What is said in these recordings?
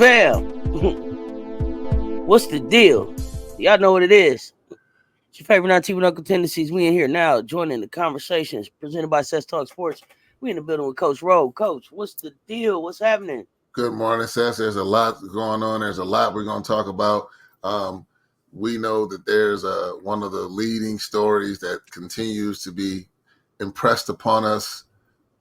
Fam, what's the deal? Y'all know what it is. It's your favorite non-TV Uncle Tendencies. We in here now, joining the conversations presented by Cess Talk Sports. We in the building with Coach Ro. Coach, what's the deal? What's happening? Good morning, Cess. There's a lot going on. There's a lot we're going to talk about. We know that there's one of the leading stories that continues to be impressed upon us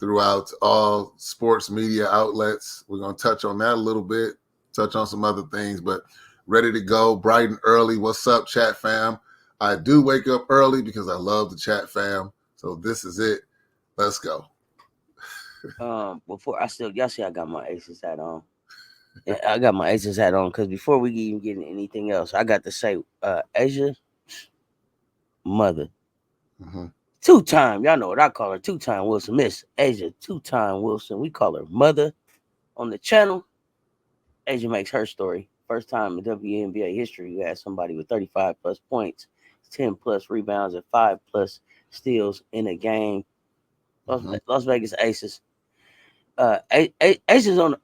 throughout all sports media outlets. We're going to touch on that a little bit, touch on some other things, but ready to go, bright and early. What's up, chat fam? I do wake up early because I love the chat fam. So this is it. Let's go. Before y'all see I got my Aces hat on. I got my Aces hat on because before we even get into anything else, I got to say, Asia, mother. Mm-hmm. Two-time, y'all know what I call her, two-time Wilson. Miss Asia, two-time Wilson. We call her mother on the channel. Asia makes her story. First time in WNBA history, you had somebody with 35 plus points, 10 plus rebounds, and 5 plus steals in a game. Las Vegas Aces. Asia's on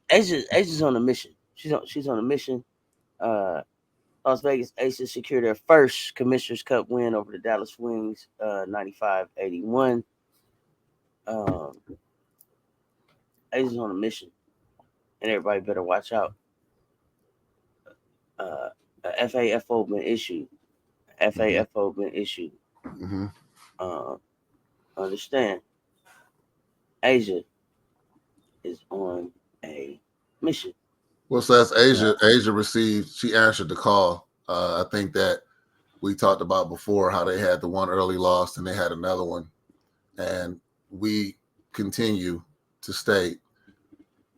Asia's on a mission. She's on a mission. Las Vegas Aces secured their first Commissioner's Cup win over the Dallas Wings, 95-81. Asia's on a mission, and everybody better watch out. A FAFO been issued. Mm-hmm. Understand, Asia is on a mission. Well, so that's Asia. Yeah. Asia received. She answered the call. I think that we talked about before how they had the one early loss and they had another one, and we continue to state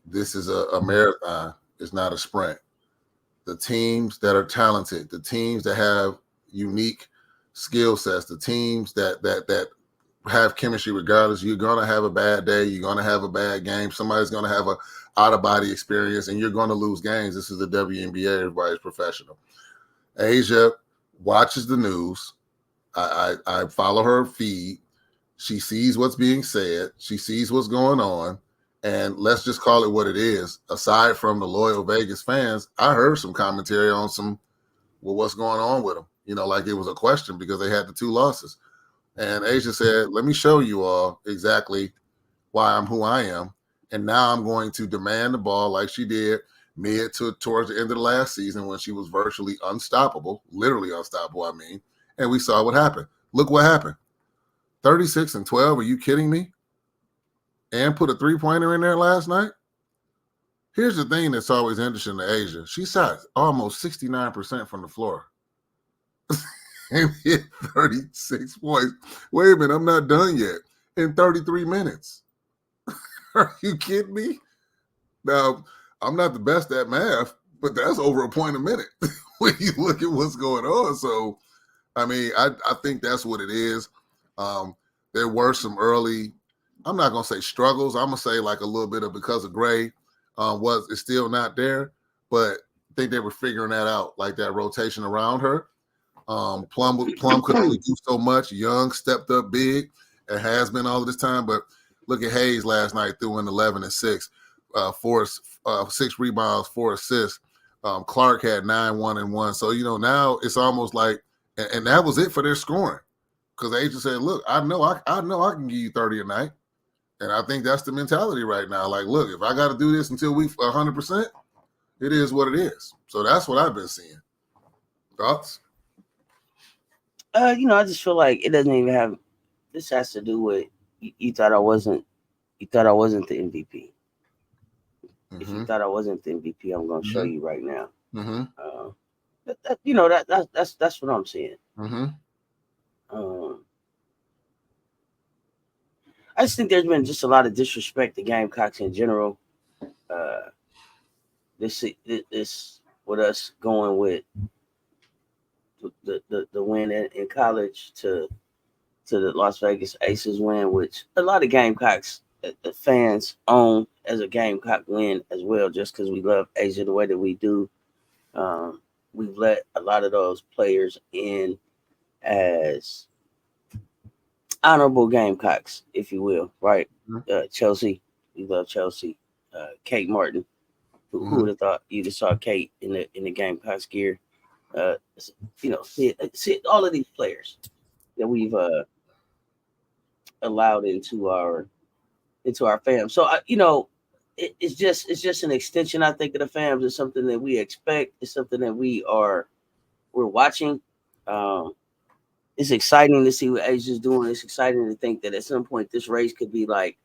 this is a marathon. It's not a sprint. The teams that are talented, the teams that have unique skill sets, the teams that have chemistry regardless, you're going to have a bad day. You're going to have a bad game. Somebody's going to have a out-of-body experience, and you're going to lose games. This is the WNBA. Everybody's professional. Asia watches the news. I follow her feed. She sees what's being said. She sees what's going on. And let's just call it what it is. Aside from the loyal Vegas fans, I heard some commentary on what's going on with them. You know, like it was a question because they had the 2 losses. And Asia said, let me show you all exactly why I'm who I am. And now I'm going to demand the ball like she did towards the end of the last season when she was virtually unstoppable, literally unstoppable, I mean. And we saw what happened. Look what happened. 36-12, are you kidding me? And put a 3-pointer in there last night? Here's the thing that's always interesting to Asia. She shot almost 69% from the floor. And hit 36 points. Wait a minute, I'm not done yet. In 33 minutes. Are you kidding me? Now, I'm not the best at math, but that's over a point a minute when you look at what's going on. So, I mean, I think that's what it is. There were some early, I'm not going to say struggles. I'm going to say like a little bit of because of Gray is still not there, but I think they were figuring that out, like that rotation around her. Plum could only do so much. Young stepped up big. It has been all of this time, but look at Hayes last night, threw in 11 and 6, 6 rebounds, 4 assists. Clark had 9, 1 and 1. So, you know, now it's almost like, and that was it for their scoring. Because the agent said, look, I know I can give you 30 a night. And I think that's the mentality right now. Like, look, if I got to do this until we 100%, it is what it is. So that's what I've been seeing. Thoughts? You know, I just feel like it doesn't even have. This has to do with you thought I wasn't. You thought I wasn't the MVP. Mm-hmm. If you thought I wasn't the MVP, I'm going to show you right now. Mm-hmm. You know that's what I'm seeing. Mm-hmm. I just think there's been just a lot of disrespect to Gamecocks in general. This with us going with the win in college to the Las Vegas Aces win, which a lot of Gamecocks the fans own as a Gamecock win as well, just because we love Asia the way that we do. We've let a lot of those players in as honorable Gamecocks, if you will, right? Chelsea, we love Chelsea. Kate Martin, Who would have thought you'd have saw Kate in the Gamecocks gear? See all of these players that we've allowed into our fam. So it's just an extension, I think, of the fams. It's something that we expect. It's something that we're watching. Um, it's exciting to see what Asia's doing. It's exciting to think that at some point this race could be like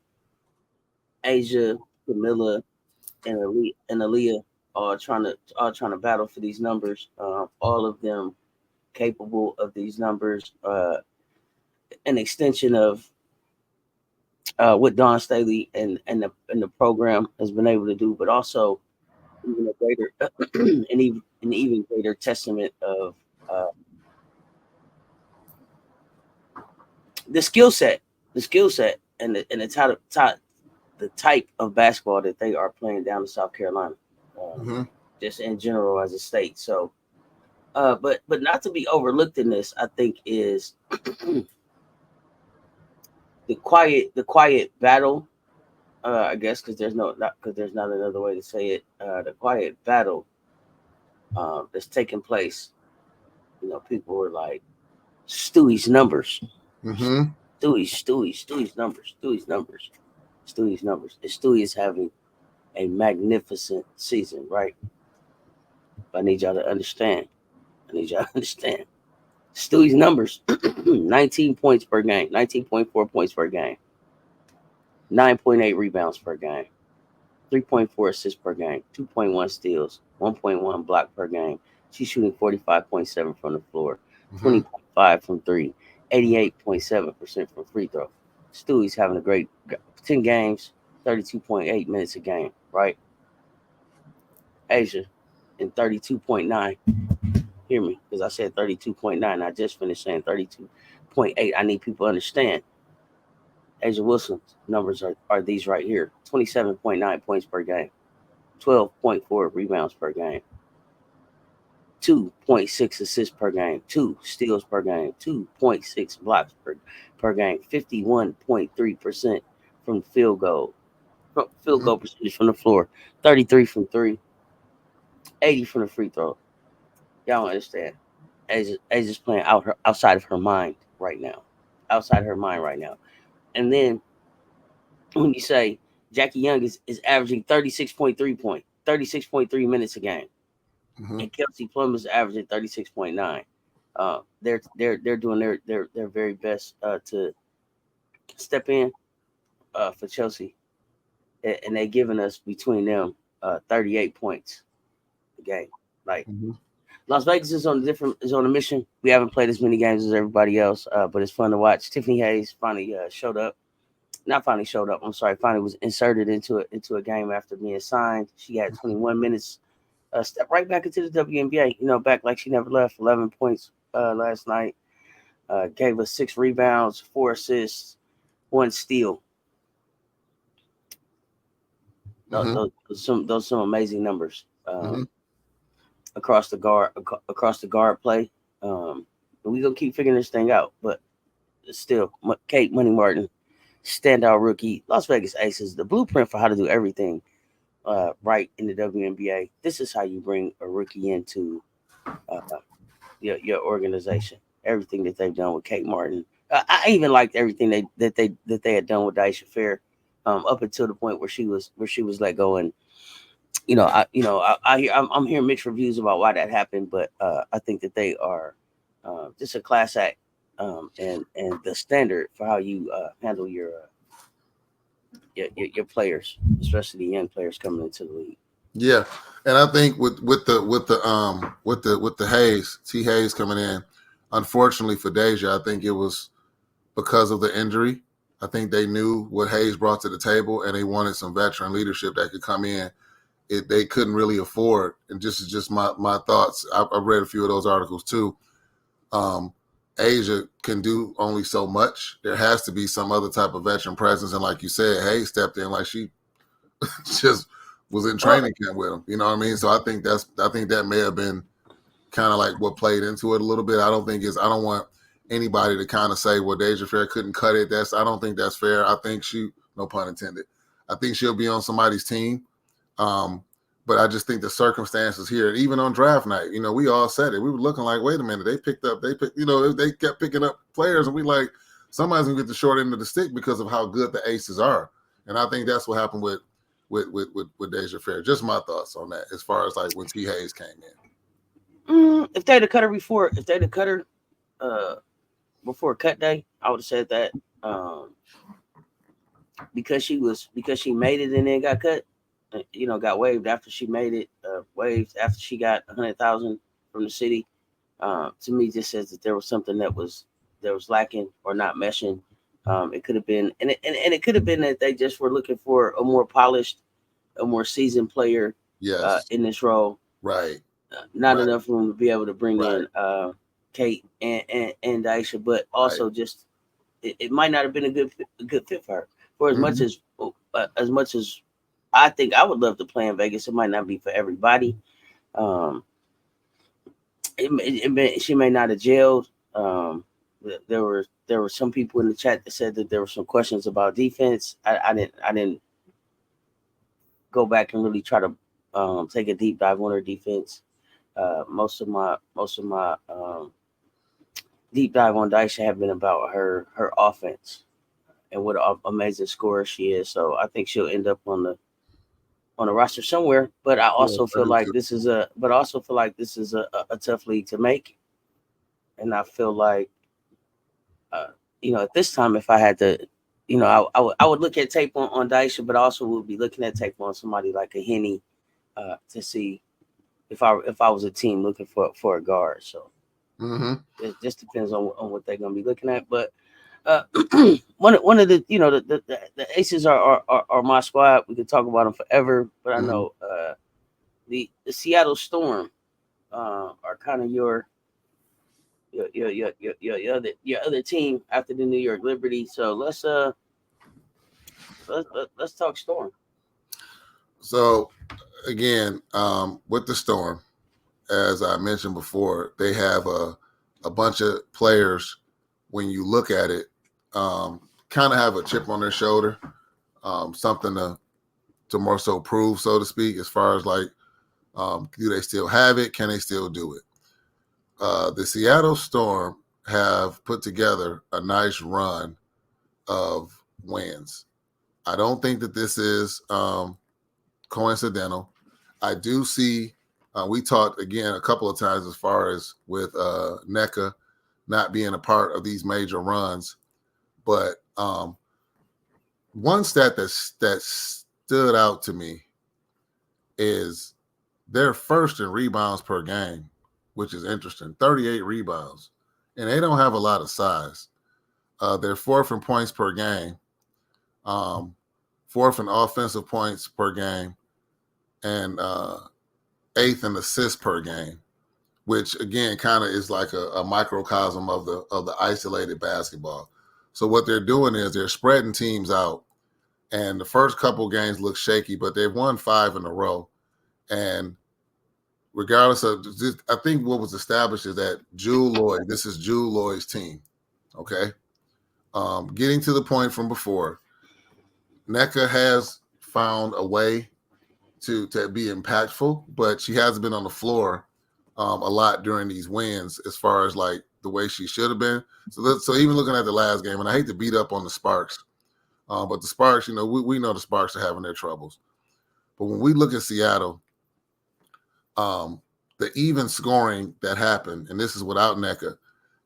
Asia, Camilla, and Aaliyah all trying to battle for these numbers. All of them capable of these numbers. An extension of what Don Staley and the program has been able to do, but also even a greater an even greater testament of the skill set, and the type of basketball that they are playing down in South Carolina, just in general as a state. So, but not to be overlooked in this, I think, is the quiet battle. I guess because there's not another way to say it. The quiet battle that's taking place. People were like, Stewie's numbers. Stewie's numbers. And Stewie is having a magnificent season, right? But I need y'all to understand. Stewie's numbers: 19 points per game, 19.4 points per game, 9.8 rebounds per game, 3.4 assists per game, 2.1 steals, 1.1 block per game. She's shooting 45.7 from the floor, 20.5 from three, 88.7% from free throw. Stewie's having a great 10 games, 32.8 minutes a game, right? Asia in 32.9. Hear me, because I said 32.9. I just finished saying 32.8. I need people to understand. Asia Wilson's numbers are these right here: 27.9 points per game, 12.4 rebounds per game, 2.6 assists per game, 2 steals per game, 2.6 blocks per game, 51.3% from field goal percentage from the floor, 33 from three, 80 from the free throw. Y'all don't understand. Asia's playing outside of her mind right now. And then when you say Jackie Young is averaging 36.3 minutes a game, and Kelsey Plum is averaging 36.9. They're doing their very best to step in for Chelsea, and they giving us between them 38 points a game. Like Las Vegas is on a mission. We haven't played as many games as everybody else, but it's fun to watch. Tiffany Hayes finally showed up. Not finally showed up. I'm sorry. Finally was inserted into a game after being signed. She had 21 minutes. Step right back into the WNBA. Back like she never left. 11 points last night. Gave us 6 rebounds, 4 assists, 1 steal. Those some amazing numbers across the guard play. We gonna keep figuring this thing out. But still, Kate Money Martin, standout rookie. Las Vegas Aces, the blueprint for how to do everything right in the WNBA. This is how you bring a rookie into your organization. Everything that they've done with Kate Martin. I even liked everything that they had done with Daisha Fair, up until the point where she was let go. And I'm hearing mixed reviews about why that happened, but I think that they are just a class act, and the standard for how you handle your players, especially the young players coming into the league. Yeah, and I think with the Hayes, T Hayes coming in, unfortunately for Deja, I think it was because of the injury. I think they knew what Hayes brought to the table, and they wanted some veteran leadership that could come in. They couldn't really afford, and this is just my thoughts. I've read a few of those articles too. Asia can do only so much. There has to be some other type of veteran presence, and like you said, Hayes stepped in like she just was in training camp with him. You know what I mean? So I think that may have been kind of like what played into it a little bit. I don't want anybody to kind of say, well, Deja Fair couldn't cut it. I don't think that's fair. I think no pun intended. I think she'll be on somebody's team. But I just think the circumstances here, even on draft night, we all said it. We were looking like, wait a minute, they picked, they kept picking up players, and we like, somebody's gonna get the short end of the stick because of how good the aces are. And I think that's what happened with Deja Fair. Just my thoughts on that, as far as like when T Hayes came in. If they'd have cut her before cut day, I would have said that. Because she made it and then got cut, got waived after she made it, waived after she got 100,000 from the city. To me, just says that there was something that was lacking or not meshing. It could have been, and it could have been that they just were looking for a more polished, a more seasoned player. Yes. In this role. Right. Not enough room to be able to bring in Kate and Daisha, but also just it might not have been a good fit for her. For as much as I think I would love to play in Vegas, it might not be for everybody. She may not have gelled. There were some people in the chat that said that there were some questions about defense. I didn't go back and really try to take a deep dive on her defense. Most of my deep dive on Daisha have been about her offense and what an amazing scorer she is. So I think she'll end up on the roster somewhere. But I also feel like this is a tough league to make. And I feel like at this time, if I had to, I would look at tape on Daisha, but I also would be looking at tape on somebody like a Henny to see if I was a team looking for a guard. So it just depends on what they're going to be looking at. But one of the the Aces are my squad. We could talk about them forever, but I know the Seattle Storm are kind of your other team after the New York Liberty. So let's talk Storm. So again, with the Storm, as I mentioned before, they have a bunch of players. When you look at it, kind of have a chip on their shoulder, something to more so prove, so to speak, as far as like, do they still have it? Can they still do it? The Seattle Storm have put together a nice run of wins. I don't think that this is coincidental. I do see, we talked again a couple of times as far as with NECA not being a part of these major runs. But one stat that stood out to me is they're first in rebounds per game, which is interesting, 38 rebounds. And they don't have a lot of size. They're fourth in points per game, fourth in offensive points per game, and eighth in assists per game, which again kind of is like a microcosm of the isolated basketball. So what they're doing is they're spreading teams out, and the first couple games look shaky, but they've won 5 in a row. And regardless of this, I think what was established is that this is Jewel Lloyd's team. Okay. Getting to the point from before, NECA has found a way to be impactful, but she hasn't been on the floor a lot during these wins as far as like the way she should have been. So even looking at the last game, and I hate to beat up on the Sparks, but the Sparks, we know the Sparks are having their troubles. But when we look at Seattle, the even scoring that happened, and this is without NECA,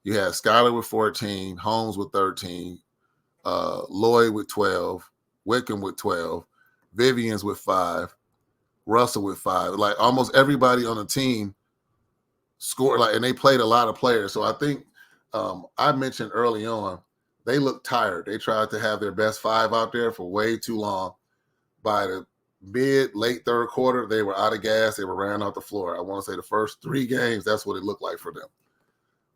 you had Skylar with 14, Holmes with 13, Lloyd with 12, Wickham with 12, Vivian's with 5, Russell with 5. Like almost everybody on the team scored, and they played a lot of players. So I think I mentioned early on, they looked tired. They tried to have their best 5 out there for way too long. By the late third quarter, they were out of gas. They were ran off the floor. I want to say the first 3 games, that's what it looked like for them.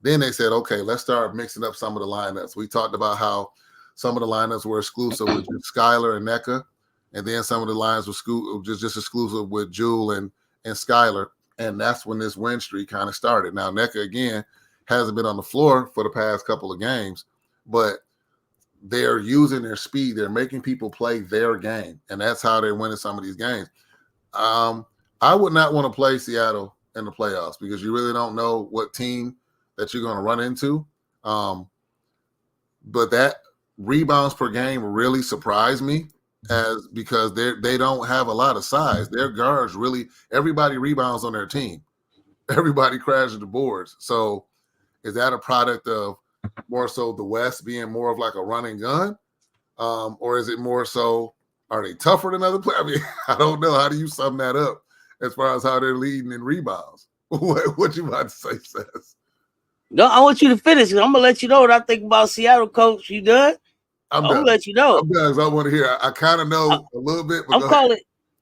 Then they said, okay, let's start mixing up some of the lineups. We talked about how some of the lineups were exclusive with Skylar and NECA, and then some of the lines were just exclusive with Jewel and Skylar. And that's when this win streak kind of started. Now, NECA, again, hasn't been on the floor for the past couple of games, but they're using their speed. They're making people play their game, and that's how they're winning some of these games. I would not want to play Seattle in the playoffs because you really don't know what team that you're going to run into. But that rebounds per game really surprised me because they don't have a lot of size. Their guards really, everybody rebounds on their team. Everybody crashes the boards. So is that a product of more so the West being more of like a run and gun? Or is it more so, are they tougher than other players? I mean, I don't know. How do you sum that up as far as how they're leading in rebounds? What you about to say, Seth? No, I want you to finish. I'm going to let you know what I think about Seattle, Coach. You done? I'm going done. to let you know. I'm done because I want to hear. I kind of know a little bit, but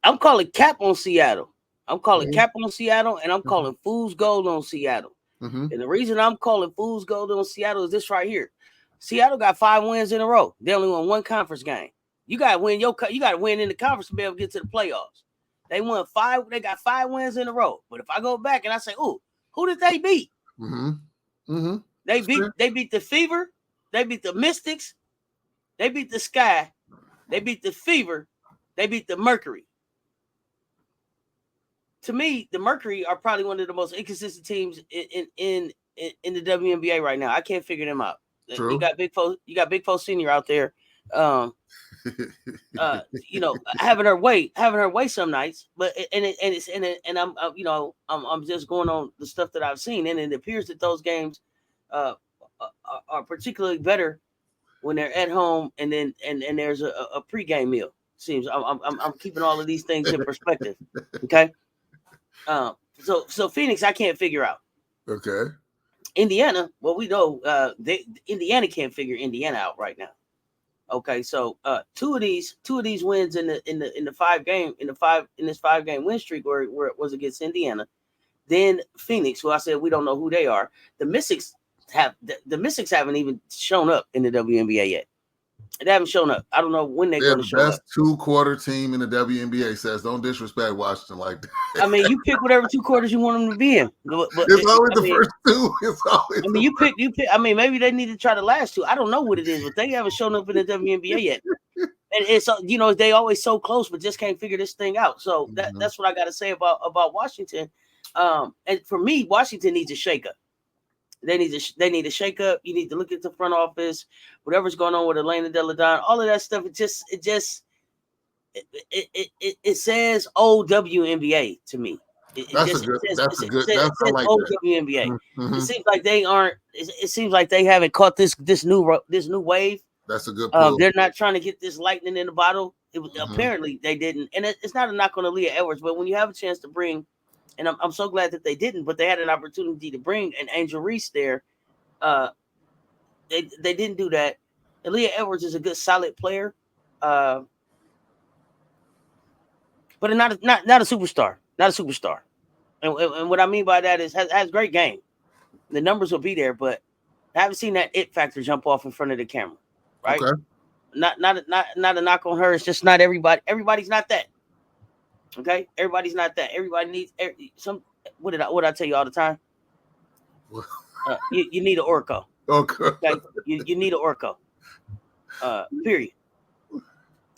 I'm calling cap on Seattle. I'm calling cap on Seattle, and I'm calling fool's gold on Seattle. And the reason I'm calling fool's gold on Seattle is this right here. Seattle got 5 wins in a row. They only won 1 conference game. You got to win in the conference to be able to get to the playoffs. They won 5. They got 5 wins in a row. But if I go back and I say, "Ooh, who did they beat?" They beat the Fever. They beat the Mystics. They beat the Sky. They beat the Fever. They beat the Mercury. To me, the Mercury are probably one of the most inconsistent teams in the WNBA right now. I can't figure them out. True. You got Big Fo Senior out there, having her way some nights. But I'm just going on the stuff that I've seen, and it appears that those games are particularly better when they're at home, and then and there's a pregame meal. Seems I'm keeping all of these things in perspective. Okay. So Phoenix, I can't figure out. Okay. Indiana, well, we know Indiana can't figure Indiana out right now. Okay, so two of these wins in this 5-game win streak where it was against Indiana, then Phoenix, who I said we don't know who they are. The Mystics haven't even shown up in the WNBA yet. They haven't shown up. I don't know when they're going to show up. They're the best 2-quarter team in the WNBA. Says don't disrespect Washington like that. I mean, you pick whatever 2 quarters you want them to be in. But it's always the first 2. It's always. I mean, you pick. I mean, maybe they need to try the last 2. I don't know what it is, but they haven't shown up in the WNBA yet. And it's they always so close, but just can't figure this thing out. So that's what I got to say about Washington. And for me, Washington needs a shakeup. They need a shake up. You need to look at the front office, whatever's going on with Elena Deladon, all of that stuff. It says old WNBA to me. That's a good. WNBA. It seems like they aren't. It seems like they haven't caught this new wave. That's a good. They're not trying to get this lightning in the bottle. Apparently they didn't, and it's not a knock on Aaliyah Edwards, but when you have a chance to bring. And I'm so glad that they didn't, but they had an opportunity to bring an Angel Reese there. They didn't do that. Aaliyah Edwards is a good, solid player, but not a superstar. Not a superstar. And what I mean by that is has great game. The numbers will be there, but I haven't seen that it factor jump off in front of the camera. Right? Okay. Not a knock on her. It's just not everybody. Everybody's not that. Okay, everybody's not that. Everybody needs some. What did I tell you all the time? You need an Orco. Okay. You need an Orco. Period.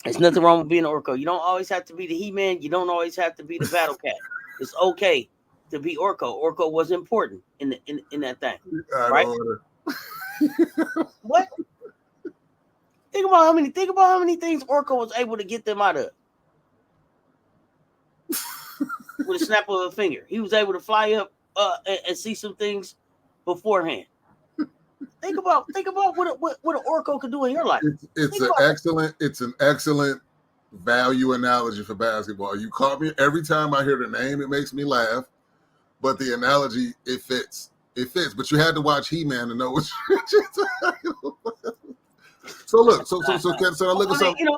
There's nothing wrong with being an Orco. You don't always have to be the He-Man. You don't always have to be the Battle Cat. It's okay to be Orco. Orco was important in that thing, right? What? Think about how many things Orco was able to get them out of. With a snap of a finger, he was able to fly up and see some things beforehand. Think about what an Orco could do in your life. It's an excellent value analogy for basketball. You caught me every time I hear the name, it makes me laugh. But the analogy, it fits. But you had to watch He-Man to know what you're talking about. So look, so I look at something.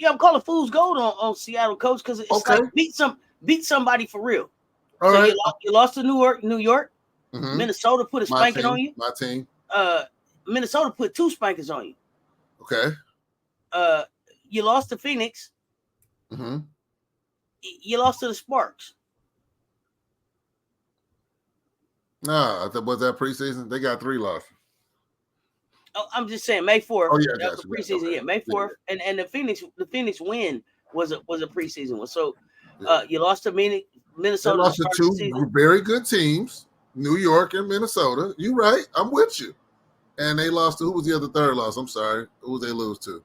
I'm calling fool's gold on Seattle, Coach, because it's like beat somebody for real. All right. You lost to New York. Mm-hmm. Minnesota put a spanking on you. My team. Minnesota put 2 spankings on you. Okay. You lost to Phoenix. Mm-hmm. You lost to the Sparks. Nah, was that preseason? They got 3 losses. Oh, I'm just saying May 4th. Oh, yeah, that was the preseason. Okay. Yeah, May 4th, and the Phoenix win was a preseason one. So You lost to They Minnesota to lost to start the two season. very good teams, New York and Minnesota. You right. I'm with you. And they lost to, who was the other third loss? I'm sorry. Who did they lose to?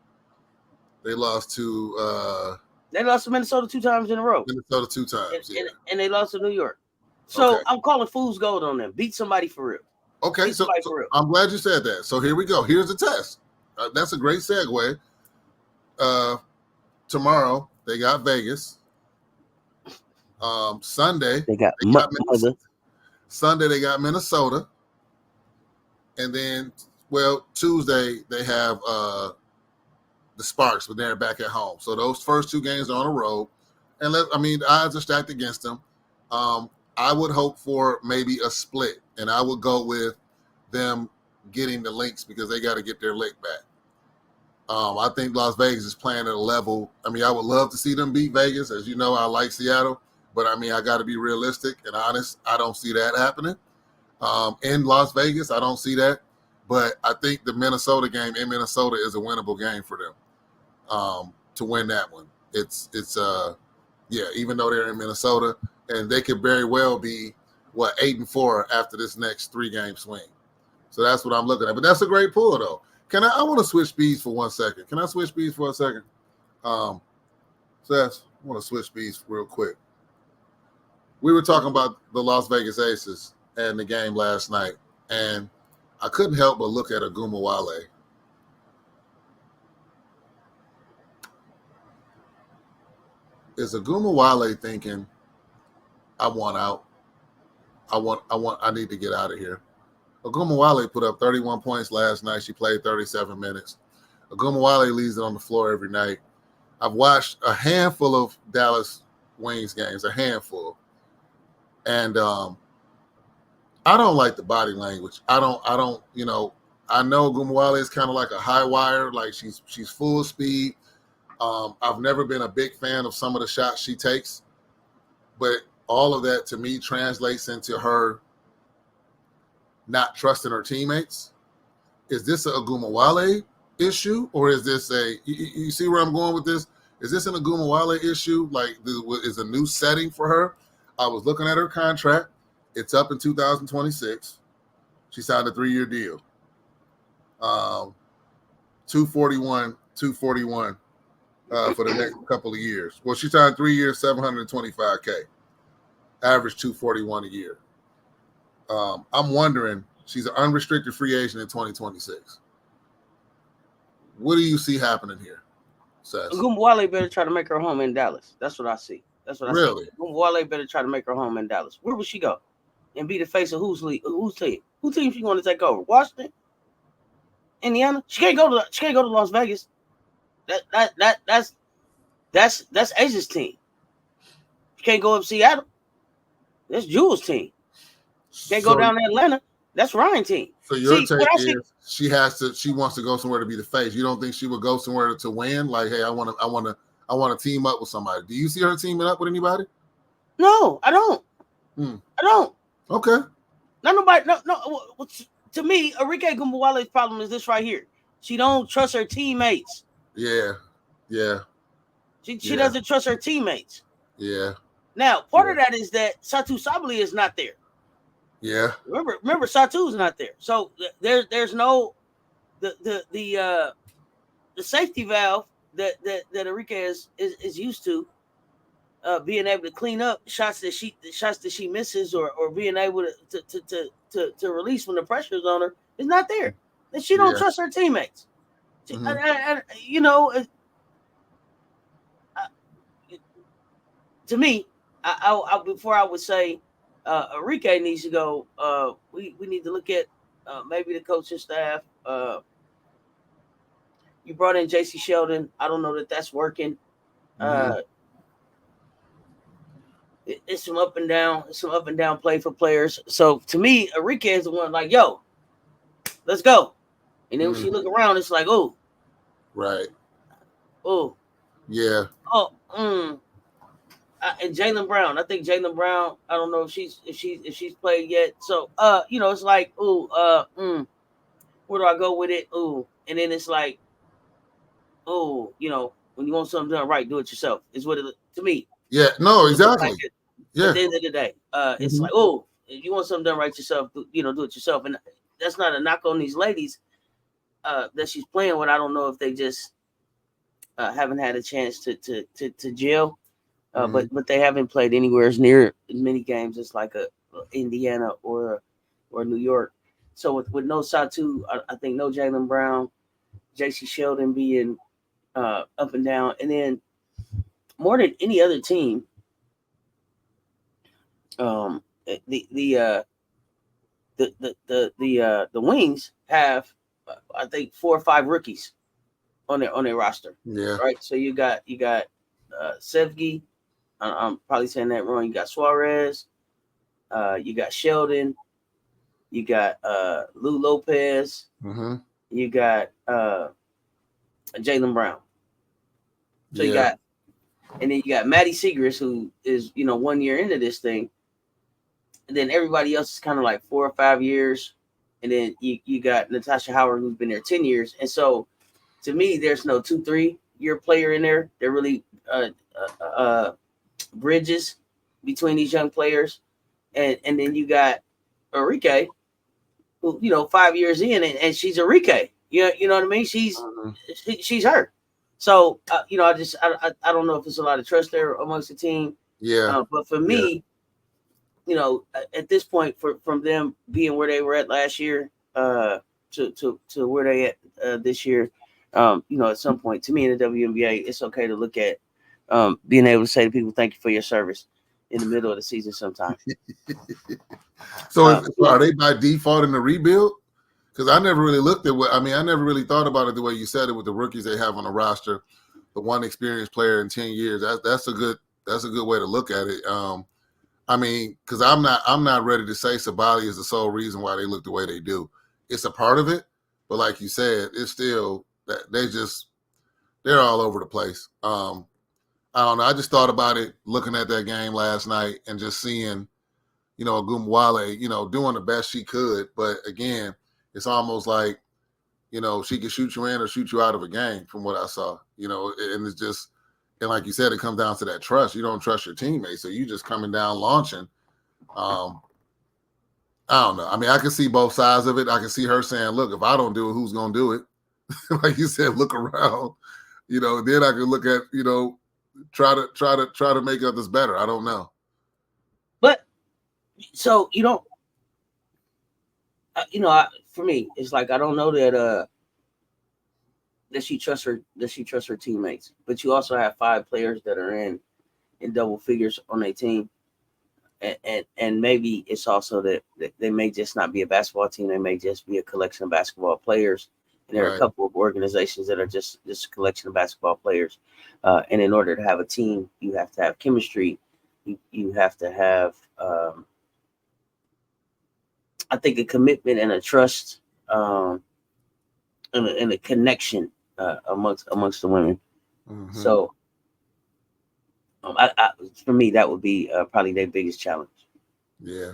They lost to They lost to Minnesota 2 times in a row. Minnesota 2 times. And they lost to New York. So Okay. I'm calling fool's gold on them. Beat somebody for real. Okay, Beat so somebody for real. I'm glad you said that. So here we go. Here's the test. That's a great segue. Tomorrow they got Vegas. Sunday They got Minnesota. Sunday they got Minnesota, and then Tuesday they have the Sparks, but they're back at home. So those first 2 games are on the road, and the odds are stacked against them. I would hope for maybe a split, and I would go with them getting the Lynx because they got to get their lick back. I think Las Vegas is playing at a level. I mean, I would love to see them beat Vegas. As you know, I like Seattle, but I mean, I got to be realistic and honest. I don't see that happening. In Las Vegas, I don't see that. But I think the Minnesota game in Minnesota is a winnable game for them to win that one. Even though they're in Minnesota, and they could very well be 8-4 after this next 3-game swing. So that's what I'm looking at. But that's a great pull, though. I want to switch speeds for 1 second. Can I switch speeds for a second? Seth, I want to switch speeds real quick. We were talking about the Las Vegas Aces and the game last night, and I couldn't help but look at Ogumawale. Is Ogumawale thinking, I want out? I need to get out of here. Ogumawale put up 31 points last night. She played 37 minutes. Ogumawale leaves it on the floor every night. I've watched a handful of Dallas Wings games, a handful. And I don't like the body language. I know Ogumawale is kind of like a high wire, like she's full speed. I've never been a big fan of some of the shots she takes, but all of that to me translates into her not trusting her teammates. Is this a Ogumawale issue, or is this you see where I'm going with this? Is this an Ogumawale issue? Like, is a new setting for her? I was looking at her contract. It's up in 2026. She signed a 3-year deal. 241 for the next couple of years. Well, she signed 3 years, $725K. Average 241 a year. I'm wondering, she's an unrestricted free agent in 2026. What do you see happening here, Seth? Ogumawale better try to make her home in Dallas. That's what I see. Really? Ogumawale better try to make her home in Dallas. Where would she go? And be the face of whose team? Whose team she going to take over? Washington? Indiana? She can't go to Las Vegas. That's Asia's team. She can't go up Seattle. That's Jewel's team. Can't go down to Atlanta. That's Ryan's team. So your take is she wants to go somewhere to be the face. You don't think she would go somewhere to win? Like, hey, I want to team up with somebody. Do you see her teaming up with anybody? No, I don't. I don't. Okay. Not nobody. No. To me, Arike Ogumawale's problem is this right here. She don't trust her teammates. Yeah. She doesn't trust her teammates. Yeah. Now, part of that is that Satu Sabali is not there. Yeah. Remember, Satu's not there. So there's no the safety valve that Arike is used to being able to clean up shots that she misses or being able to release when the pressure is on her is not there. And she don't trust her teammates. Mm-hmm. To me, I before I would say Arike needs to go. We need to look at maybe the coaching staff. You brought in J.C. Sheldon. I don't know that that's working. Mm-hmm. It's some up and down play for players. So to me, Arike is the one like, yo, let's go. And then when she look around, it's like, oh, right, oh, yeah, oh, and Jaylen Brown. I think Jaylen Brown. I don't know if she's played yet. So it's like, where do I go with it? And then it's like, when you want something done right, do it yourself. Is what it to me. Yeah, no, exactly. Like Yeah. at the end of the day, it's like, oh, if you want something done right yourself, do it yourself. And that's not a knock on these ladies that she's playing with. I don't know if they just haven't had a chance to gel, but they haven't played anywhere as near as many games as like a Indiana or New York. So with no Satu, I think no Jaylen Brown, J.C. Sheldon being up and down, and then more than any other team, um, the Wings have I think 4 or 5 rookies on their roster. Yeah. Right. So you got Sevgi. I'm probably saying that wrong. You got Suarez. You got Sheldon. You got Lou Lopez. You got Jaylen Brown. So you got, and then you got Maddie Segrist, who is 1 year into this thing. And then everybody else is kind of like 4 or 5 years. And then you got Natasha Howard, who's been there 10 years. And so to me, there's no 2-3 year player in there. They're really bridges between these young players. And then you got Enrique, who 5 years in, and she's Enrique. You know what I mean? She's her. So I don't know if there's a lot of trust there amongst the team. Yeah. But for me, at this point, from them being where they were at last year, to where they at this year, at some point, to me in the WNBA, it's okay to look at being able to say to people, "Thank you for your service" in the middle of the season sometime. So are they by default in the rebuild? Because I never really looked at I never really thought about it the way you said it with the rookies they have on the roster, the one experienced player in 10 years. That's a good way to look at it. Because I'm not ready to say Sabali is the sole reason why they look the way they do. It's a part of it, but like you said, it's still that they're all over the place. I don't know. I just thought about it looking at that game last night and just seeing, Ogumwale, doing the best she could. But again, it's almost like, she could shoot you in or shoot you out of a game from what I saw, and it's just, and like you said, it comes down to that trust. You don't trust your teammates. So you just coming down launching. I don't know. I can see both sides of it. I can see her saying, look, if I don't do it, who's going to do it? Like you said, look around, then I can look at, try to make others better. I don't know. But so for me, it's like I don't know that she trusts her teammates, but you also have 5 players that are in double figures on their team, and maybe it's also that they may just not be a basketball team; they may just be a collection of basketball players. And there are a couple of organizations that are just a collection of basketball players, and in order to have a team, you have to have chemistry. You have to have I think a commitment and a trust, and a connection amongst the women. So, for me, that would be probably their biggest challenge. Yeah.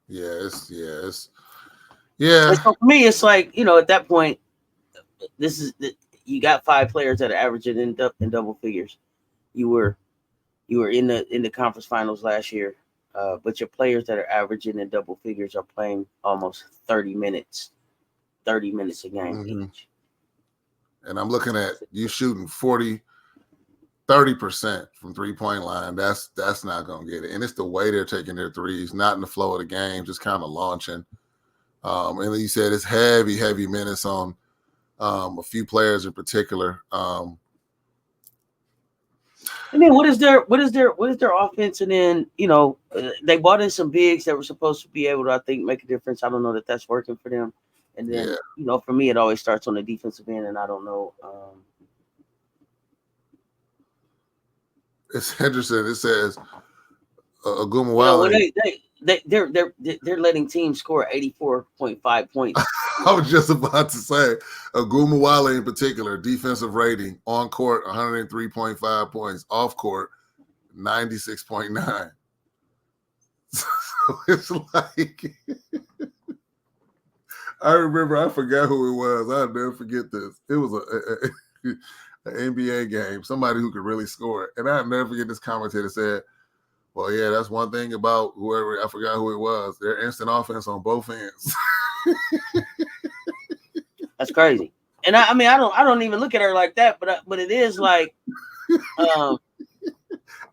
And so for me, it's like at that point, you got 5 players that are averaging in double figures. You were in the conference finals last year. But your players that are averaging in double figures are playing almost 30 minutes a game each. And I'm looking at you shooting 30% from 3-point line. That's not going to get it. And it's the way they're taking their threes, not in the flow of the game, just kind of launching. And you said it's heavy minutes on a few players in particular. And then what is their offense? And then they bought in some bigs that were supposed to be able to, I think, make a difference. I don't know that that's working for them. And then for me, it always starts on the defensive end, and I don't know. It's interesting. It says Ogumawale. They're letting teams score 84.5 points. I was just about to say, Ogumawale in particular, defensive rating, on court 103.5 points, off court 96.9. So it's like, I remember, I forgot who it was. I'll never forget this. It was an NBA game, somebody who could really score. And I'll never forget this commentator said, well, yeah, that's one thing about whoever, I forgot who it was. They're instant offense on both ends. That's crazy. And I mean, I don't even look at her like that, but it is like,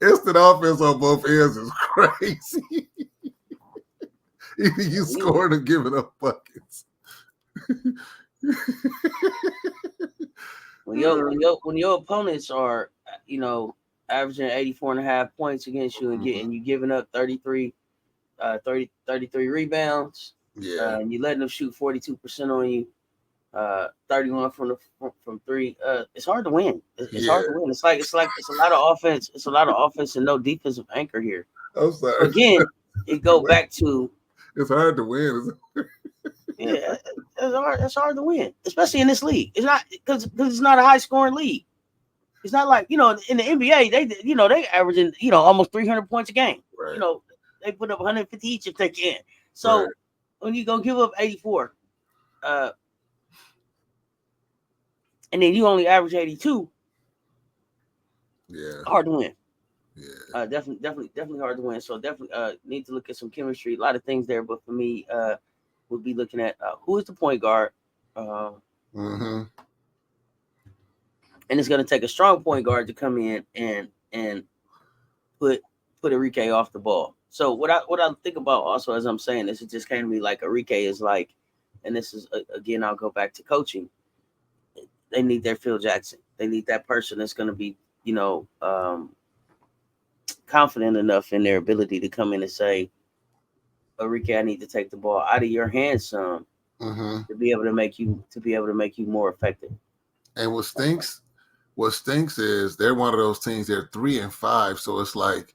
instant offense on both ends is crazy. Either you scored or giving up buckets. when your opponents are, averaging 84.5 points against you and you giving up 33 rebounds, and you letting them shoot 42% on you, 31 from three, it's hard to win. It's hard to win. It's a lot of offense. It's a lot of offense and no defensive anchor here. I'm sorry. Again, it go back to it's hard to win. Yeah, it's hard to win, especially in this league. It's not because it's not a high scoring league. It's not like, in the NBA, they averaging, almost 300 points a game. Right. They put up 150 each if they can. So when you go give up 84, and then you only average 82, hard to win. Yeah. Definitely hard to win. So definitely need to look at some chemistry. A lot of things there, but for me, we'll be looking at who is the point guard. And it's going to take a strong point guard to come in and put Enrique off the ball. So what I think about also as I'm saying this, it just came to me like Enrique is like, and this is again, I'll go back to coaching. They need their Phil Jackson. They need that person that's going to be, confident enough in their ability to come in and say, Enrique, I need to take the ball out of your hands some to be able to make you more effective. And what stinks is they're one of those teams. They're 3-5, so it's like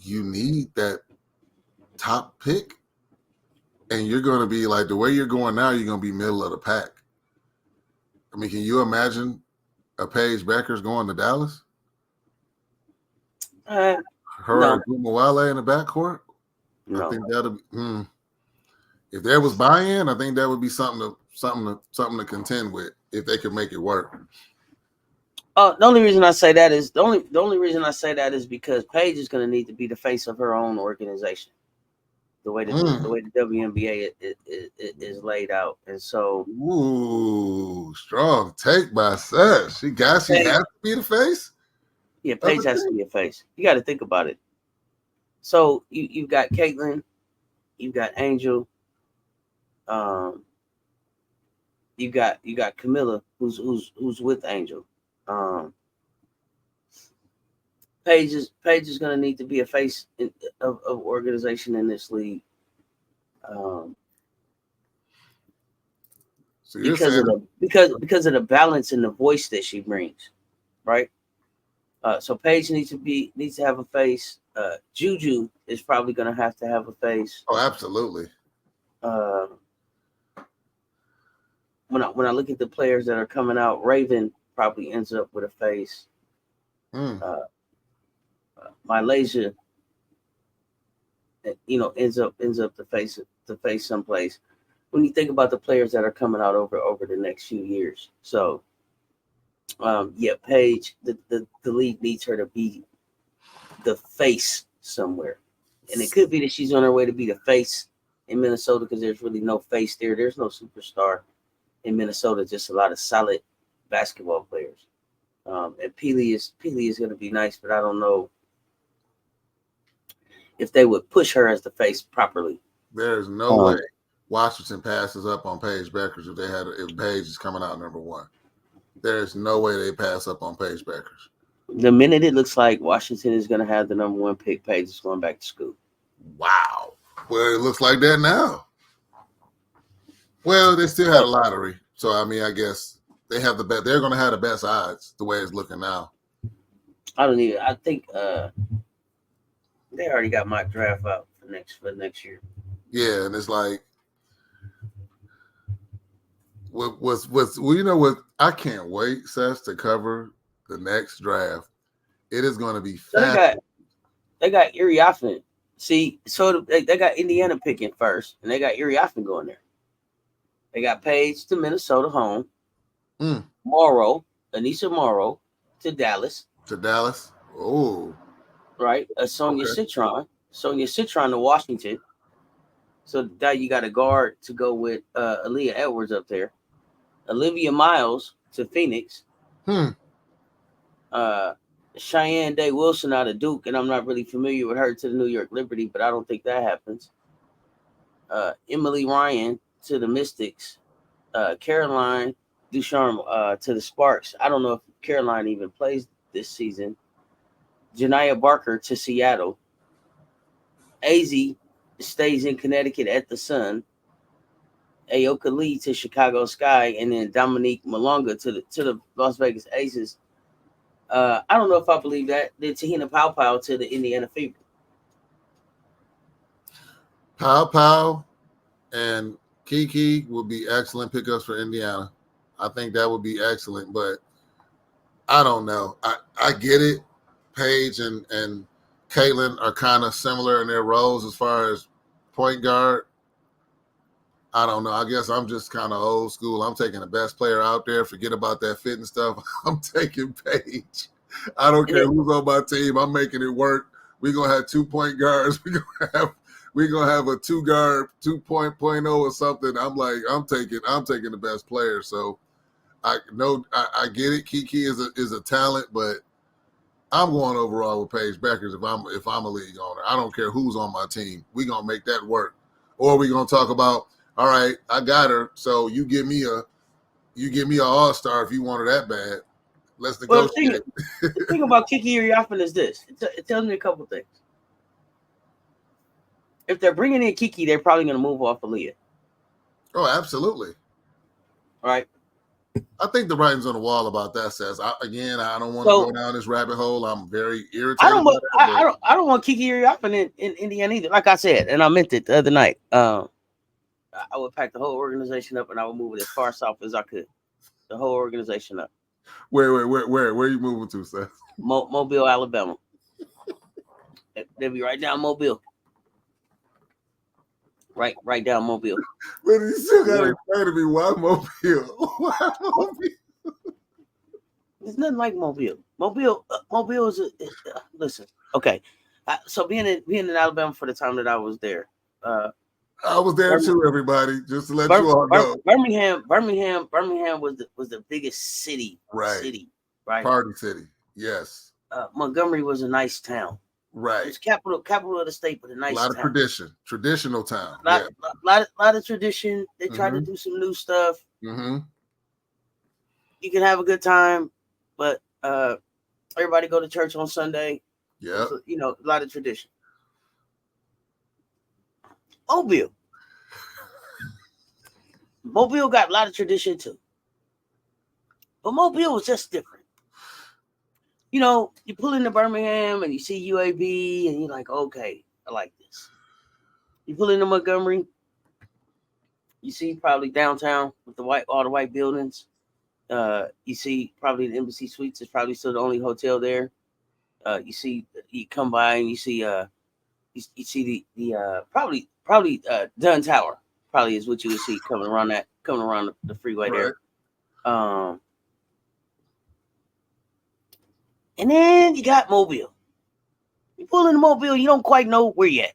you need that top pick, and you're going to be like the way you're going now. You're going to be middle of the pack. I mean, can you imagine a Paige Beckers going to Dallas? Her and Gumawale in the backcourt? No. I think that'll be. If there was buy-in, I think that would be something to contend with if they could make it work. The only reason I say that is because Paige is going to need to be the face of her own organization. The way the WNBA is laid out, and so strong take by Cess. She has to be the face. Yeah, Paige has to be a face. You got to think about it. So you've got Caitlin, you've got Angel, you got Camilla who's with Angel. Paige is going to need to be a face of organization in this league. So because of the balance and the voice that she brings, right? So Paige needs to have a face. Juju is probably going to have a face. Oh, absolutely. When I look at the players that are coming out, Raven probably ends up with a face. Malaysia, ends up to face someplace. When you think about the players that are coming out over the next few years, so Paige, the league needs her to be the face somewhere, and it could be that she's on her way to be the face in Minnesota because there's really no face there. There's no superstar in Minnesota, just a lot of solid basketball players. And Peely is going to be nice, but I don't know if they would push her as the face properly. There's no way Washington passes up on Paige Beckers if Paige is coming out number one. There's no way they pass up on Paige Beckers. The minute it looks like Washington is going to have the number one pick, Paige is going back to school. Wow. Well, it looks like that now. Well, they still had a lottery, so I mean, I guess they have the best. They're going to have the best odds the way it's looking now. I think they already got my draft out for next year. Yeah, and it's like, what I can't wait, Cess, to cover the next draft. It is going to be fast. They got Iriafen. See, so they got Indiana picking first, and they got Iriafen going there. They got Paige to Minnesota home. Anissa Morrow to Dallas. To Dallas. Oh, Right? okay. Sonia Citron to Washington. So now you got a guard to go with Aaliyah Edwards up there. Olivia Miles to Phoenix. Hmm. Uh, Cheyenne Day Wilson out of Duke, and I'm not really familiar with her to the New York Liberty, but I don't think that happens. Emily Ryan to the Mystics. Caroline Ducharme to the Sparks. I don't know if Caroline even plays this season. Janiyah Barker to Seattle. AZ stays in Connecticut at the Sun. Aoka Lee to Chicago Sky, and then Dominique Malonga to the Las Vegas Aces. I don't know if I believe that. Then Tahina Pau to the Indiana Fever. Pau and Kiki would be excellent pickups for Indiana. I think that would be excellent, but I don't know. I get it. Paige and Caitlin are kind of similar in their roles as far as point guard. I don't know. I guess I'm just kind of old school. I'm taking the best player out there. Forget about that fit and stuff. I'm taking Paige. I don't care who's on my team. I'm making it work. We're gonna have 2 point guards. We're gonna have a 2 guard 2.0 or something. I'm taking the best player. So I get it. Kiki is a talent, but I'm going overall with Paige Beckers if I'm a league owner. I don't care who's on my team. We're gonna make that work. Or we're gonna talk about, all right, I got her, so you give me an all-star if you want her that bad. Let's negotiate. Well, the thing about Kiki Iriafen is this. It tells me a couple things. If they're bringing in Kiki, they're probably going to move off Aaliyah. Oh, absolutely. All right. I think the writing's on the wall about that. Says I don't want to go down this rabbit hole. I'm very irritated. I don't want Kiki Iriafen in Indiana either. Like I said, and I meant it the other night. I would pack the whole organization up and I would move it as far south as I could. The whole organization up. Where are you moving to, Seth? Mobile, Alabama. They'll be right down Mobile. Right down Mobile. But you still got to explain to me why Mobile? Why Mobile? There's nothing like Mobile. Mobile is listen. Okay, so being in Alabama for the time that I was there. I was there too, everybody. Just to let you all know. Birmingham was the biggest city. Right. City. Right. Party city. Yes. Montgomery was a nice town. Right. It's capital of the state, but a nice town. A lot of tradition. Traditional town. Lot of tradition. They try to do some new stuff. Mm-hmm. You can have a good time, but everybody go to church on Sunday. Yeah. So, a lot of tradition. Mobile got a lot of tradition too. But Mobile was just different. You pull into Birmingham and you see UAB and you're like, okay, I like this. You pull into Montgomery, you see probably downtown with all the white buildings. You see probably the Embassy Suites is probably still the only hotel there. You come by and you see you see the probably Dunn Tower probably is what you would see coming around the freeway right there. And then you got Mobile. You pull into Mobile, you don't quite know where you're at.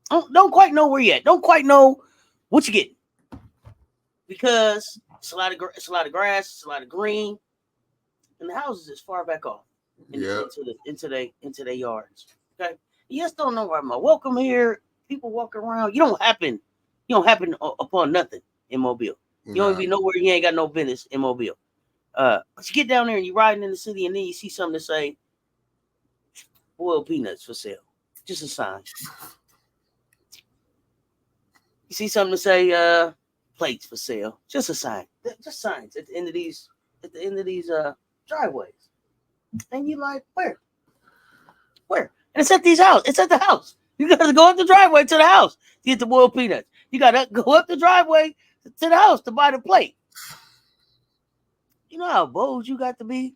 Don't quite know where you're at. Don't quite know what you're getting. Because it's a lot of grass, it's a lot of green, and the houses is far back off into their yards. Okay, you just don't know where I'm at. Welcome here. People walk around. You don't happen upon nothing in Mobile. You don't even know where you ain't got no business in Mobile. But you get down there and you're riding in the city, and then you see something to say, boiled peanuts for sale. Just a sign. You see something to say, plates for sale. Just a sign. Just signs at the end of these driveways. And you're like, where? And it's at these houses. It's at the house. You gotta go up the driveway to the house to get the boiled peanuts. You gotta go up the driveway to the house to buy the plate. You know how bold you got to be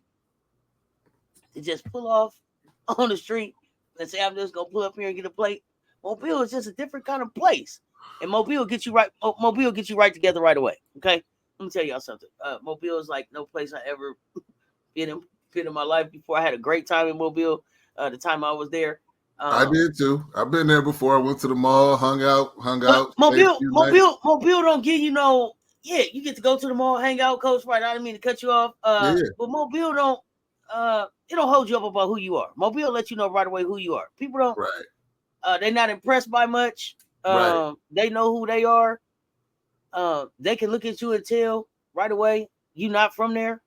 to just pull off on the street and say, I'm just gonna pull up here and get a plate. Mobile is just a different kind of place. And Mobile gets you right together right away. Okay? me tell y'all something. Mobile is like no place I ever been in my life before. I had a great time in Mobile. The time I was there. I did too. I've been there before. I went to the mall, hung out, But stayed a few nights. Mobile don't give you no. Yeah, you get to go to the mall, hang out, coach. Right, I didn't mean to cut you off. Yeah. But Mobile don't. It don't hold you up about who you are. Mobile let you know right away who you are. People don't. Right. They're not impressed by much. Right. They know who they are. They can look at you and tell right away you're not from there.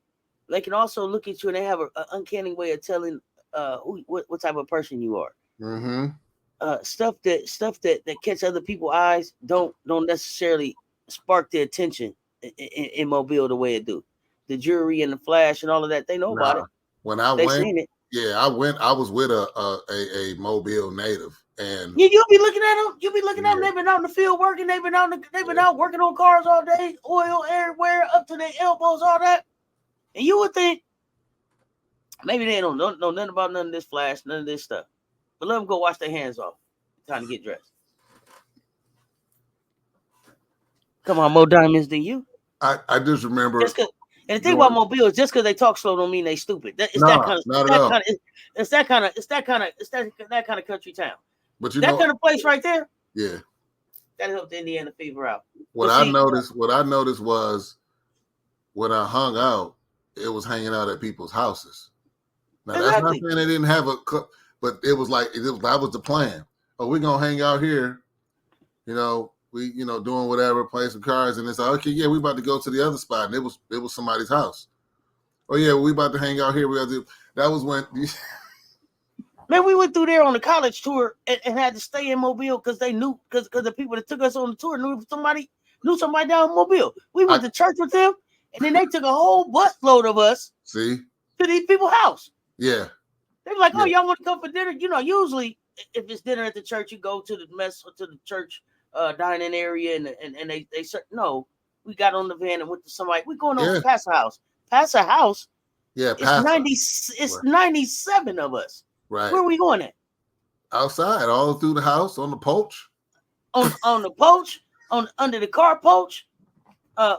They can also look at you and they have an uncanny way of telling what type of person you are. Mm-hmm. Stuff that catch other people's eyes don't necessarily spark their attention in Mobile the way it do. The jewelry and the flash and all of that, they know about it. When I they went, seen it. Yeah, I went. I was with a Mobile native, and you'll be looking at them. You'll be looking at them. They've been out in the field working. They've been out working on cars all day, oil everywhere, up to their elbows, all that. And you would think maybe they don't know nothing about none of this flash, none of this stuff. But let them go wash their hands off. Time to get dressed. Come on, more diamonds than you. I just remember. And the thing about Mobile is just because they talk slow don't mean they stupid. It's that kind of country town. But that kind of place right there. Yeah. That helped the Indiana fever out. What I noticed was when I hung out, it was hanging out at people's houses. Now that's not saying they didn't have but it was like that was the plan. Oh, we're gonna hang out here, we doing whatever, playing some cards, and it's like, okay, yeah, we about to go to the other spot, and it was somebody's house. Oh yeah, we about to hang out here. That was when. Man, we went through there on a college tour and had to stay in Mobile because they knew because the people that took us on the tour knew somebody down in Mobile. We went to church with them, and then they took a whole busload of us. See, to these people's house. Yeah. They were like, "Oh, y'all want to come for dinner?" Usually if it's dinner at the church, you go to the mess or to the church dining area, and they no. We got on the van and went to somebody. We going over past a house. Past a house. Yeah, it's 97 of us. Right. Where are we going at? Outside, all through the house, on the porch. On the porch, under the car porch.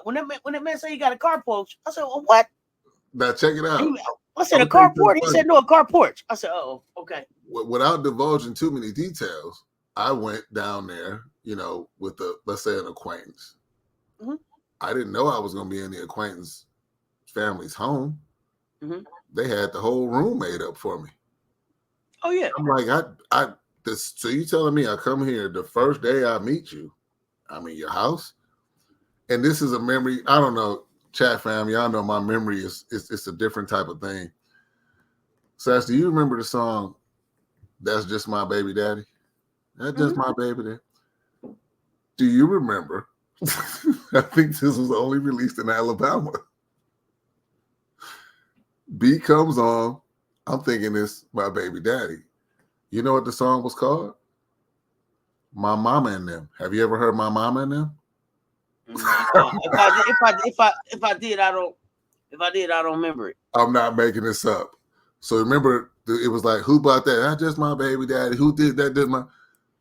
When that man said he got a car porch, I said, "Well, what?" Now check it out. I said a car porch. He said, "No, a car porch." I said, "Oh, okay." Without divulging too many details, I went down there, with let's say an acquaintance. Mm-hmm. I didn't know I was going to be in the acquaintance family's home. Mm-hmm. They had the whole room made up for me. Oh yeah. I'm like, so you telling me I come here the first day I meet you, I'm in your house, and this is a memory. I don't know, chat fam, y'all know my memory is it's a different type of thing. Sass, do you remember the song "That's Just My Baby Daddy"? That's just my baby daddy. Do you remember? I think this was only released in Alabama. Beat comes on. I'm thinking it's my baby daddy. You know what the song was called? My Mama and Them. Have you ever heard My Mama and Them? If I did, I don't remember it. I'm not making this up. So remember, it was like, who bought that? That's just my baby daddy. Who did that? Did my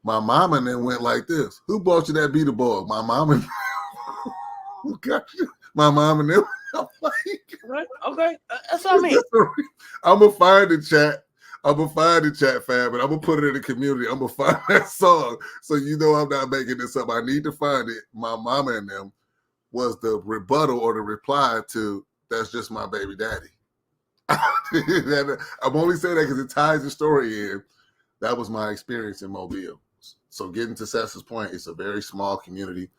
mama and then went like this. Who bought you that beat ball? My mama. My mom and them. Right. Okay. That's what I mean. I'm gonna find the chat. Fam, and I'm gonna put it in the community. I'm gonna find that song. So I'm not making this up. I need to find it. My mama and them was the rebuttal or the reply to "That's Just My Baby Daddy." I'm only saying that because it ties the story in. That was my experience in Mobile. So getting to Seth's point, it's a very small community,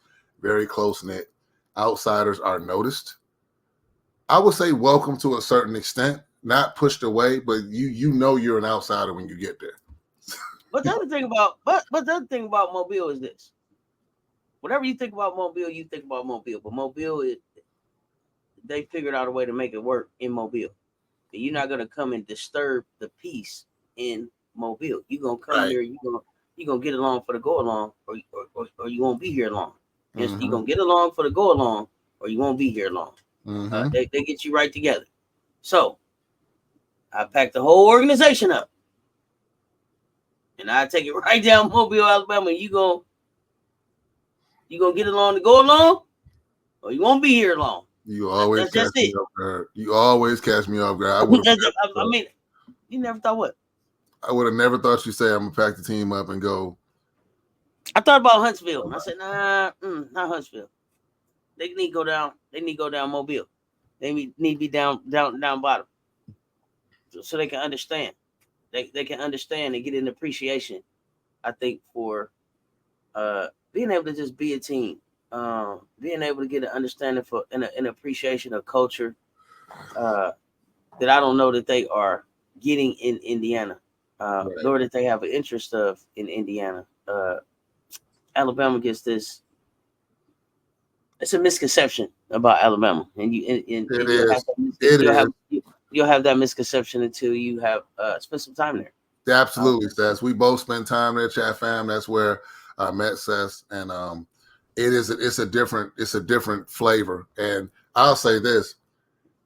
very close-knit. Outsiders are noticed. I would say welcome to a certain extent, not pushed away, but you're an outsider when you get there. But the other thing about Mobile is this. Whatever you think about Mobile, you think about Mobile. But Mobile, they figured out a way to make it work in Mobile. You're not gonna come and disturb the peace in Mobile. You're gonna come here, you're gonna get along for the go along, or you won't be here long. Mm-hmm. You're gonna get along for the go along, or you won't be here long. Mm-hmm. They get you right together. So I packed the whole organization up, and I take it right down Mobile, Alabama. And you gonna get along to go along, or you won't be here long. You always That's catch just me it. off guard. You always catch me off guard. I would have. I mean, you never thought what? I would have never thought you say I'm gonna pack the team up and go. I thought about Huntsville. And I said, nah, not Huntsville. They need to go down. They need to go down Mobile. They need to be down bottom, so they can understand. They can understand and get an appreciation. I think for being able to just be a team, being able to get an understanding for an appreciation of culture that I don't know that they are getting in Indiana, nor that they have an interest of in Indiana. Alabama gets this. It's a misconception about Alabama, and you'll have you'll have that misconception until you have spent some time there. Absolutely, Cess. We both spend time there, Chat Fam. That's where I met Cess, and it's a different flavor. And I'll say this: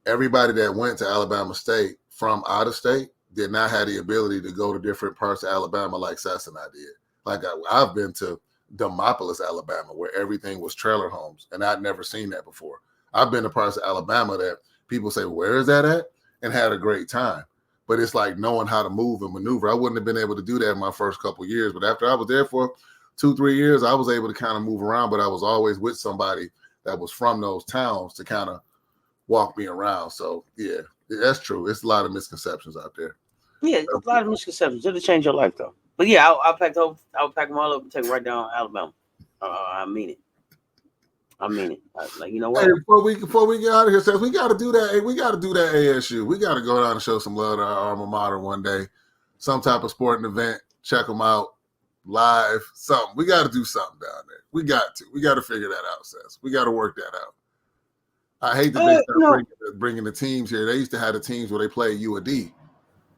everybody that went to Alabama State from out of state did not have the ability to go to different parts of Alabama like Cess and I did. Like I've been to Demopolis, Alabama, where everything was trailer homes, and I'd never seen that before. I've been to parts of Alabama that people say, "Where is that at?" and had a great time. But it's like knowing how to move and maneuver. I wouldn't have been able to do that in my first couple of years, but after I was there for 2-3 years, I was able to kind of move around. But I was always with somebody that was from those towns to kind of walk me around. So yeah, that's true. It's a lot of misconceptions out there. Yeah, a lot of misconceptions. It'll change your life though. But yeah, I'll pack them all up and take them right down Alabama. I mean it. Like, you know what? Hey, before we get out of here, Seth, we got to do that. Hey, we got to do that ASU. We got to go down and show some love to our alma mater one day. Some type of sporting event. Check them out live. Something. We got to do something down there. We got to. We got to figure that out, Seth. We got to work that out. I hate that they start bringing the teams here. They used to have the teams where they play UAD.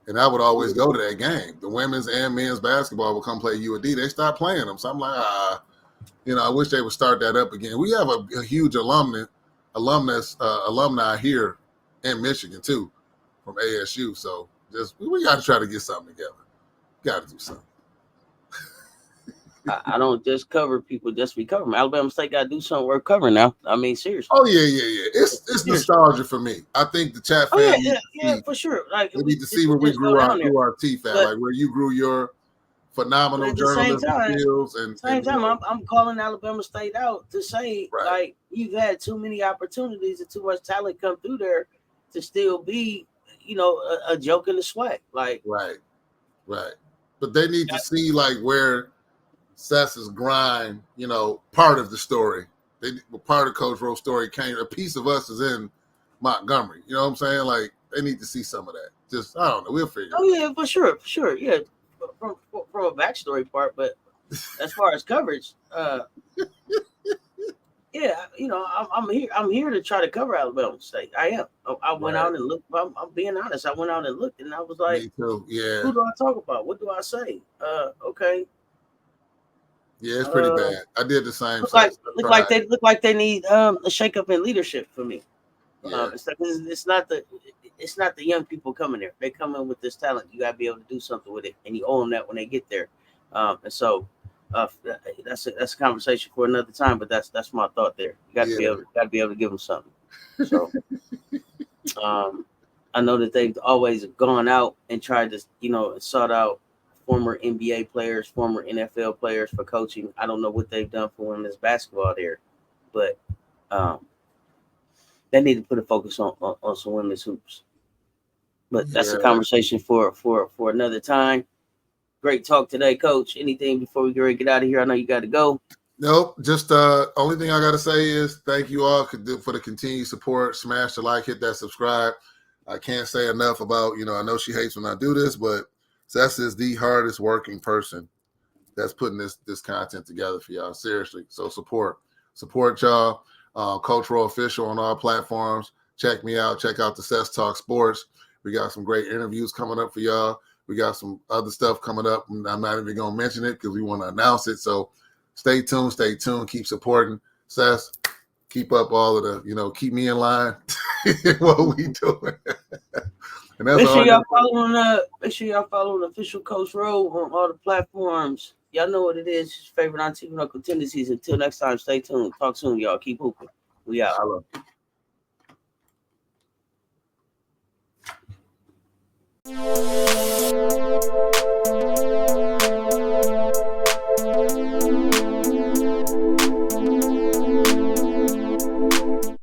And I would always go to that game. The women's and men's basketball would come play UAD. They stopped playing them. So I'm like, I wish they would start that up again. We have a huge alumni here in Michigan too, from ASU. So we got to try to get something together. Got to do something. I don't just cover people just be covering. Alabama State got to do something worth covering now. I mean, seriously. Oh yeah. It's nostalgia for me. I think the chat fans for sure. Like we need to see where we grew our teeth at, like where you grew your phenomenal journalism skills. And same time, I'm calling Alabama State out to say like you've had too many opportunities and too much talent come through there to still be, a joke in the swag. Like right. But they need to see like where Cess's grind, part of the story. Part of Coach Ro's story came. A piece of us is in Montgomery. You know what I'm saying? Like they need to see some of that. Just I don't know. We'll figure. Oh yeah, for sure. Yeah, from a backstory part, but as far as coverage, yeah, I'm here to try to cover Alabama State. I am. I went out and looked. I'm being honest. I went out and looked, and I was like, me too. Yeah. Who do I talk about? What do I say? Okay. Yeah, it's pretty bad. I did the same. Look like they need a shakeup in leadership for me. Yeah. It's not the young people coming there. They come in with this talent. You gotta be able to do something with it, and you owe them that when they get there. And so that's a conversation for another time. But that's my thought there. You got to be able to give them something. So I know that they've always gone out and tried to sought out former NBA players, former NFL players for coaching. I don't know what they've done for women's basketball there, but they need to put a focus on some women's hoops. But that's a conversation for another time. Great talk today, Coach. Anything before we get out of here? I know you got to go. Nope. Just only thing I got to say is thank you all for the continued support. Smash the like, hit that subscribe. I can't say enough about, I know she hates when I do this, but Cess is the hardest working person that's putting this content together for y'all. Seriously. So support y'all. Coach Ro Official on all platforms. Check me out. Check out the Cess Talk Sports. We got some great interviews coming up for y'all. We got some other stuff coming up. I'm not even going to mention it because we want to announce it. So stay tuned. Keep supporting Cess. Keep up all of the, keep me in line. What we doing. And that's make sure y'all following official Coach Ro on all the platforms. Y'all know what it is. His favorite on TV local tendencies. Until next time, stay tuned. Talk soon, y'all. Keep hooping. We out.